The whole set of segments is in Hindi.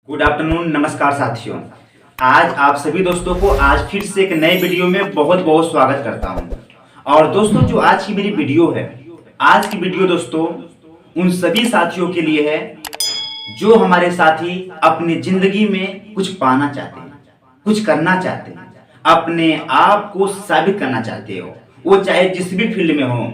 गुड आफ्टरनून, नमस्कार साथियों। आज आप सभी दोस्तों को आज फिर से एक नए वीडियो में बहुत बहुत स्वागत करता हूं। और दोस्तों, जो आज की मेरी वीडियो है, आज की वीडियो दोस्तों उन सभी साथियों के लिए है जो हमारे साथी अपनी जिंदगी में कुछ पाना चाहते हैं, कुछ करना चाहते हैं, अपने आप को साबित करना चाहते हो, वो चाहे जिस भी फील्ड में हो।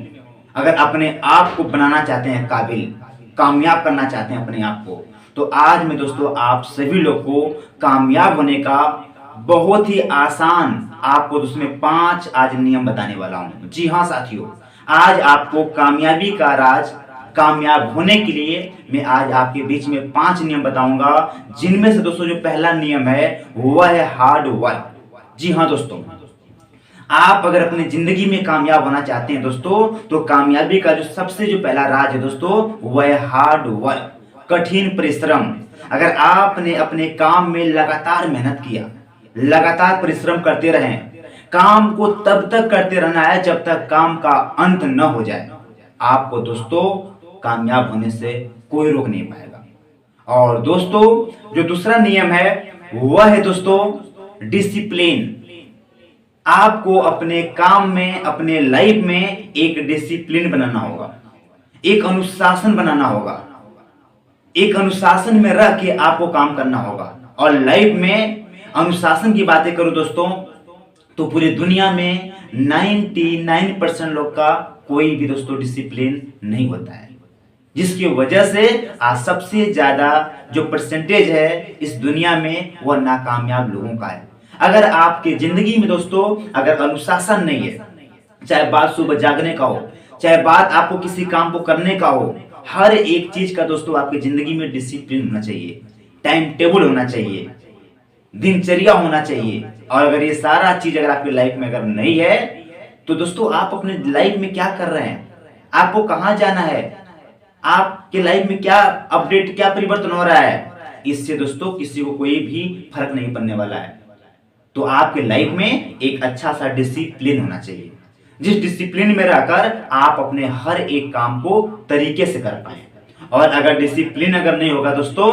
अगर अपने आप को बनाना चाहते हैं काबिल, कामयाब करना चाहते हैं अपने आप को, तो आज मैं दोस्तों आप सभी लोग को कामयाब होने का बहुत ही आसान आपको उसमें 5 आज नियम बताने वाला हूं। जी हाँ साथियों, आज आपको कामयाबी का राज, कामयाब होने के लिए मैं आज आपके बीच में 5 नियम बताऊंगा, जिनमें से दोस्तों जो पहला नियम है वह है हार्ड वर्क। जी हाँ दोस्तों, आप अगर अपनी जिंदगी में कामयाब होना चाहते हैं दोस्तों, तो कामयाबी का जो सबसे जो पहला राज है दोस्तों वह है हार्ड वर्क, कठिन परिश्रम। अगर आपने अपने काम में लगातार मेहनत किया, लगातार परिश्रम करते रहें, काम को तब तक करते रहना है जब तक काम का अंत न हो जाए, आपको दोस्तों कामयाब होने से कोई रोक नहीं पाएगा। और दोस्तों जो दूसरा नियम है वह है दोस्तों डिसिप्लिन। आपको अपने काम में, अपने लाइफ में एक डिसिप्लिन बनाना होगा, एक अनुशासन बनाना होगा। एक अनुशासन में रह के आपको काम करना होगा। और लाइफ में अनुशासन की बातें करूं दोस्तों, तो पूरी दुनिया में 99% लोग का कोई भी दोस्तों डिसिप्लिन नहीं होता है, जिसकी वजह से आज सबसे ज्यादा जो परसेंटेज है इस दुनिया में वह नाकामयाब लोगों का है। अगर आपकी जिंदगी में दोस्तों अगर अनुशासन नहीं है, चाहे बात सुबह जागने का हो, चाहे बात आपको किसी काम को करने का हो, हर एक चीज का दोस्तों आपकी जिंदगी में डिसिप्लिन होना चाहिए, टाइम टेबल होना चाहिए, दिनचर्या होना चाहिए। और अगर ये सारा चीज अगर आपकी लाइफ में अगर नहीं है, तो दोस्तों आप अपने लाइफ में क्या कर रहे हैं, आपको कहां जाना है, आपके लाइफ में क्या अपडेट, क्या परिवर्तन हो रहा है, इससे दोस्तों किसी को कोई भी फर्क नहीं पड़ने वाला है। तो आपके लाइफ में एक अच्छा सा डिसिप्लिन होना चाहिए, जिस डिसिप्लिन में रहकर आप अपने हर एक काम को तरीके से कर पाए। और अगर डिसिप्लिन अगर नहीं होगा दोस्तों,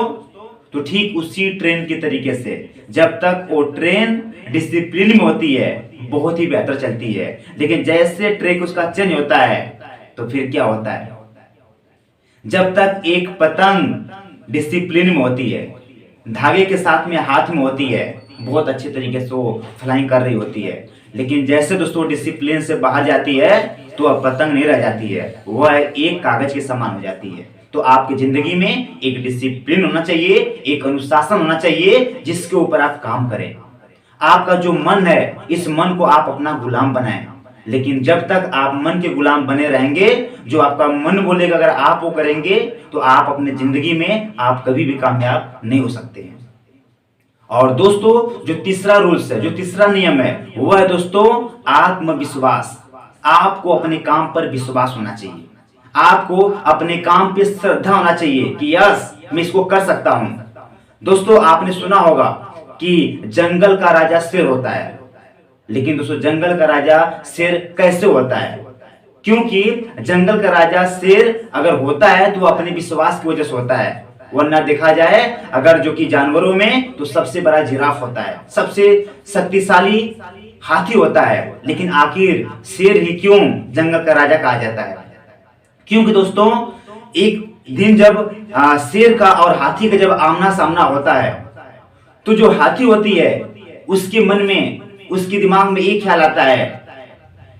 तो ठीक उसी ट्रेन के तरीके से जब तक वो ट्रेन डिसिप्लिन में होती है बहुत ही बेहतर चलती है, लेकिन जैसे ट्रैक उसका चेंज होता है तो फिर क्या होता है, जब तक एक पतंग डिसिप्लिन में होती है, धागे के साथ में हाथ में होती है, बहुत अच्छे तरीके से वो फ्लाइंग कर रही होती है, लेकिन जैसे दोस्तों डिसिप्लिन से बाहर जाती है तो अब पतंग नहीं रह जाती है, वह एक कागज के समान हो जाती है। तो आपकी जिंदगी में एक डिसिप्लिन होना चाहिए, एक अनुशासन होना चाहिए, जिसके ऊपर आप काम करें। आपका जो मन है, इस मन को आप अपना गुलाम बनाएं। लेकिन जब तक आप मन के गुलाम बने रहेंगे, जो आपका मन बोलेगा अगर आप वो करेंगे, तो आप अपनी जिंदगी में आप कभी भी कामयाब नहीं हो सकते हैं। और दोस्तों जो तीसरा रूल्स है, जो तीसरा नियम है, वह है दोस्तों आत्मविश्वास। आपको अपने काम पर विश्वास होना चाहिए, आपको अपने काम पे श्रद्धा होना चाहिए कि यस मैं इसको कर सकता हूं। दोस्तों आपने सुना होगा कि जंगल का राजा शेर होता है, लेकिन दोस्तों जंगल का राजा शेर कैसे होता है? क्योंकि जंगल का राजा शेर अगर होता है तो अपने विश्वास की वजह से होता है, वरना देखा जाए अगर जो कि जानवरों में तो सबसे बड़ा जिराफ होता है, सबसे शक्तिशाली हाथी होता है, लेकिन आखिर शेर ही क्यों जंगल का राजा कहा जाता है? क्योंकि दोस्तों एक दिन जब शेर का और हाथी का जब आमना सामना होता है, तो जो हाथी होती है उसके मन में, उसके दिमाग में एक ख्याल आता है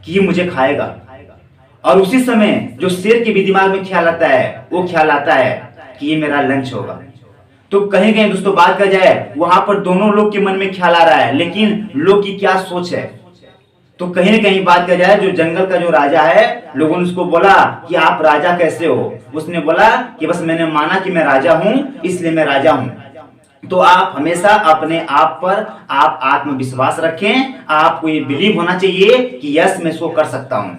कि ये मुझे खाएगा, और उसी समय जो शेर के भी दिमाग में ख्याल आता है, वो ख्याल आता है कि ये मेरा लंच होगा। तो कहीं कहीं दोस्तों बात कर जाए, वहां पर दोनों लोग के मन में ख्याल आ रहा है, लेकिन लोग की क्या सोच है। तो कहीं ना कहीं बात कर जाए, जो जंगल का जो राजा है, लोगों ने उसको बोला कि आप राजा कैसे हो? उसने बोला कि बस मैंने माना कि मैं राजा हूं, इसलिए मैं राजा हूं। तो आप हमेशा अपने आप पर आप आत्मविश्वास रखें, आपको ये बिलीव होना चाहिए कि यस मैं इसको कर सकता हूं।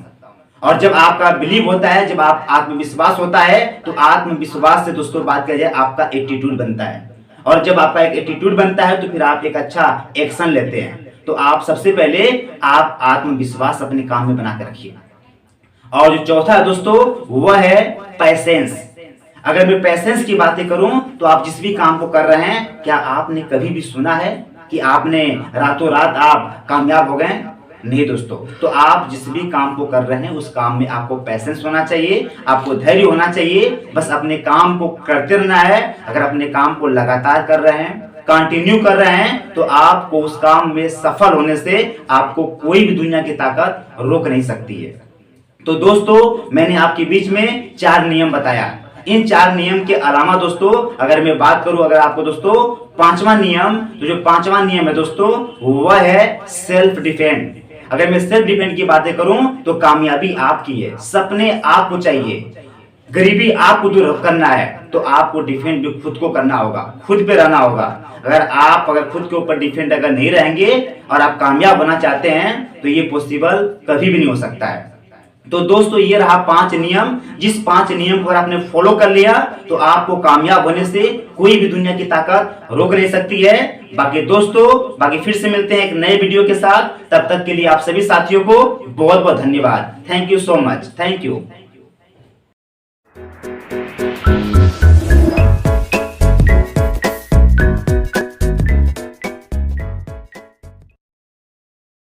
और जब आपका बिलीव होता है, जब आप आत्मविश्वास होता है, तो आत्मविश्वास से दोस्तों बात कर जाए आपका एटीट्यूड बनता है, और जब आपका एक एटीट्यूड बनता है तो फिर आप एक अच्छा एक्शन लेते हैं। तो आप सबसे पहले आप आत्मविश्वास अपने काम में बना कर रखिए। और जो चौथा है दोस्तों वह है पैसेंस। अगर मैं पैसेंस की बातें करूं तो आप जिस भी काम को कर रहे हैं, क्या आपने कभी भी सुना है कि आपने रातों रात आप कामयाब हो गए? नहीं दोस्तों। तो आप जिस भी काम को कर रहे हैं उस काम में आपको पैसेंस होना चाहिए, आपको धैर्य होना चाहिए। बस अपने काम को करते रहना है। अगर अपने काम को लगातार कर रहे हैं, कंटिन्यू कर रहे हैं, तो आपको उस काम में सफल होने से आपको कोई भी दुनिया की ताकत रोक नहीं सकती है। तो दोस्तों, मैंने आपके बीच में 4 नियम बताया। इन 4 नियम के अलावा दोस्तों, अगर मैं बात करूं अगर आपको दोस्तों 5वां नियम, तो जो 5वां नियम है दोस्तों, वह है सेल्फ डिफेंड। अगर मैं सेल्फ डिफेंड की बातें करूं तो कामयाबी आपकी है, सपने आपको चाहिए, गरीबी आपको दूर करना है, तो आपको डिफेंड भी खुद को करना होगा, खुद पे रहना होगा। अगर खुद के ऊपर डिफेंड अगर नहीं रहेंगे और आप कामयाब होना चाहते हैं, तो ये पॉसिबल कभी भी नहीं हो सकता है। तो दोस्तों, ये रहा 5 नियम। जिस 5 नियम को आपने फॉलो कर लिया तो आपको कामयाब होने से कोई भी दुनिया की ताकत रोक नहीं सकती है। बाकी फिर से मिलते हैं एक नए वीडियो के साथ। तब तक के लिए आप सभी साथियों को बहुत बहुत धन्यवाद। Thank you so much. Thank you.